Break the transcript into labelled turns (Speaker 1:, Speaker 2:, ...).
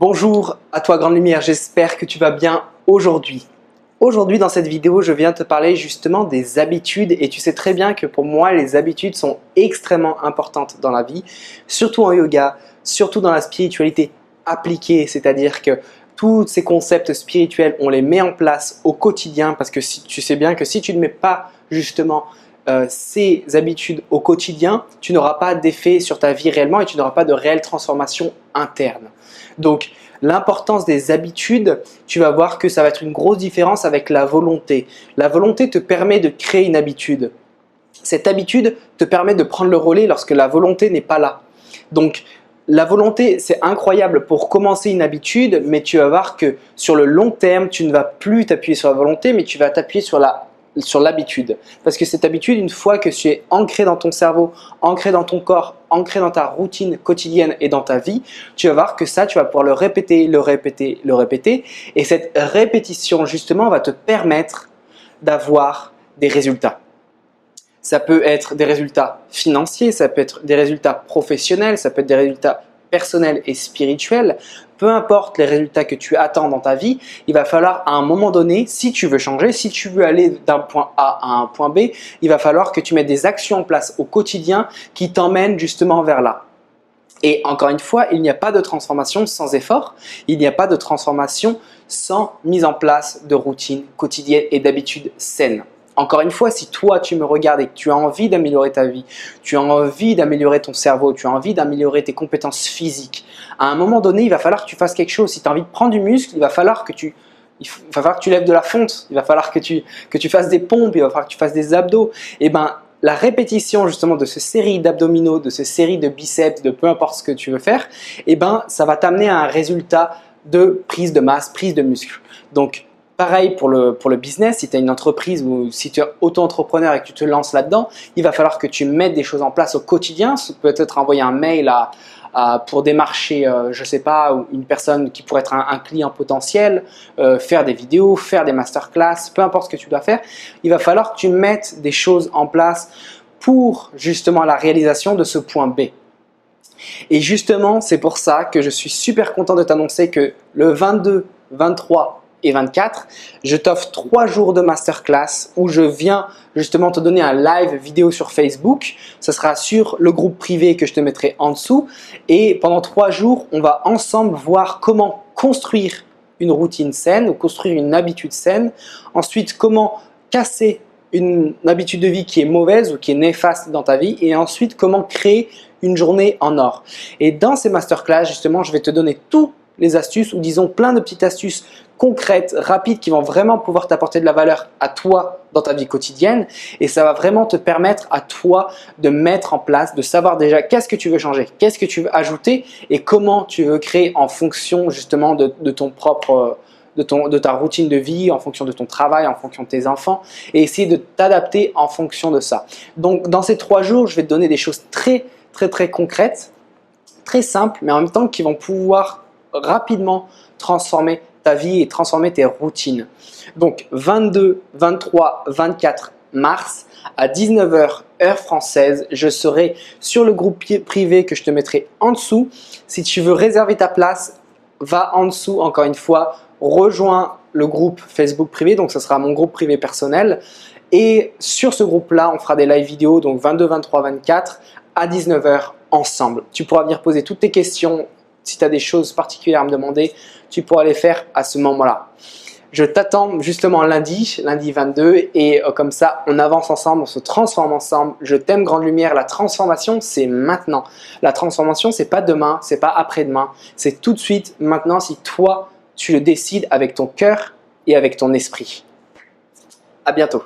Speaker 1: Bonjour à toi Grande Lumière, j'espère que tu vas bien aujourd'hui. Aujourd'hui dans cette vidéo, je viens te parler justement des habitudes et tu sais très bien que pour moi, les habitudes sont extrêmement importantes dans la vie, surtout en yoga, surtout dans la spiritualité appliquée, c'est-à-dire que tous ces concepts spirituels, on les met en place au quotidien parce que tu sais bien que si tu ne mets pas justement ces habitudes au quotidien, tu n'auras pas d'effet sur ta vie réellement et tu n'auras pas de réelle transformation interne. Donc, l'importance des habitudes, tu vas voir que ça va être une grosse différence avec la volonté. La volonté te permet de créer une habitude. Cette habitude te permet de prendre le relais lorsque la volonté n'est pas là. Donc, la volonté, c'est incroyable pour commencer une habitude, mais tu vas voir que sur le long terme, tu ne vas plus t'appuyer sur la volonté, mais tu vas t'appuyer sur l'habitude. Parce que cette habitude, une fois que tu es ancré dans ton cerveau, ancré dans ton corps, ancré dans ta routine quotidienne et dans ta vie, tu vas voir que ça, tu vas pouvoir le répéter, le répéter, le répéter. Et cette répétition, justement, va te permettre d'avoir des résultats. Ça peut être des résultats financiers, ça peut être des résultats professionnels, ça peut être des résultats personnels et spirituels. Peu importe les résultats que tu attends dans ta vie, il va falloir à un moment donné, si tu veux changer, si tu veux aller d'un point A à un point B, il va falloir que tu mettes des actions en place au quotidien qui t'emmènent justement vers là. Et encore une fois, il n'y a pas de transformation sans effort, il n'y a pas de transformation sans mise en place de routines quotidiennes et d'habitudes saines. Encore une fois, si toi tu me regardes et que tu as envie d'améliorer ta vie, tu as envie d'améliorer ton cerveau, tu as envie d'améliorer tes compétences physiques, à un moment donné, il va falloir que tu fasses quelque chose. Si tu as envie de prendre du muscle, il va falloir que tu lèves de la fonte, il va falloir que tu fasses des pompes, il va falloir que tu fasses des abdos. Et ben, la répétition justement de ces séries d'abdominaux, de ces séries de biceps, de peu importe ce que tu veux faire, et ben, ça va t'amener à un résultat de prise de masse, prise de muscle. Donc, pareil pour le business, si tu as une entreprise ou si tu es auto-entrepreneur et que tu te lances là-dedans, il va falloir que tu mettes des choses en place au quotidien. Peut-être envoyer un mail pour démarcher, je ne sais pas, une personne qui pourrait être un client potentiel, faire des vidéos, faire des masterclass, peu importe ce que tu dois faire. Il va falloir que tu mettes des choses en place pour justement la réalisation de ce point B. Et justement, c'est pour ça que je suis super content de t'annoncer que le 22, 23 et 24, je t'offre 3 jours de masterclass où je viens justement te donner un live vidéo sur Facebook. Ce sera sur le groupe privé que je te mettrai en dessous. Et pendant 3 jours, on va ensemble voir comment construire une routine saine ou construire une habitude saine. Ensuite, comment casser une habitude de vie qui est mauvaise ou qui est néfaste dans ta vie. Et ensuite, comment créer une journée en or. Et dans ces masterclass, justement, je vais te donner toutes les astuces ou disons plein de petites astuces concrètes, rapides qui vont vraiment pouvoir t'apporter de la valeur à toi dans ta vie quotidienne et ça va vraiment te permettre à toi de mettre en place, de savoir déjà qu'est-ce que tu veux changer, qu'est-ce que tu veux ajouter et comment tu veux créer en fonction justement de ta routine de vie, en fonction de ton travail, en fonction de tes enfants et essayer de t'adapter en fonction de ça. Donc dans ces 3 jours, je vais te donner des choses très concrètes, très simples mais en même temps qui vont pouvoir rapidement transformer ta vie et transformer tes routines. Donc 22, 23, 24 mars à 19h heure française, je serai sur le groupe privé que je te mettrai en dessous. Si tu veux réserver ta place, va en dessous encore une fois, rejoins le groupe Facebook privé, donc ce sera mon groupe privé personnel. Et sur ce groupe-là, on fera des live vidéo, donc 22, 23, 24 à 19h ensemble. Tu pourras venir poser toutes tes questions. Si tu as des choses particulières à me demander, tu pourras les faire à ce moment-là. Je t'attends justement lundi 22 et comme ça, on avance ensemble, on se transforme ensemble. Je t'aime Grande Lumière, la transformation, c'est maintenant. La transformation, c'est pas demain, c'est pas après-demain, c'est tout de suite, maintenant, si toi, tu le décides avec ton cœur et avec ton esprit. À bientôt.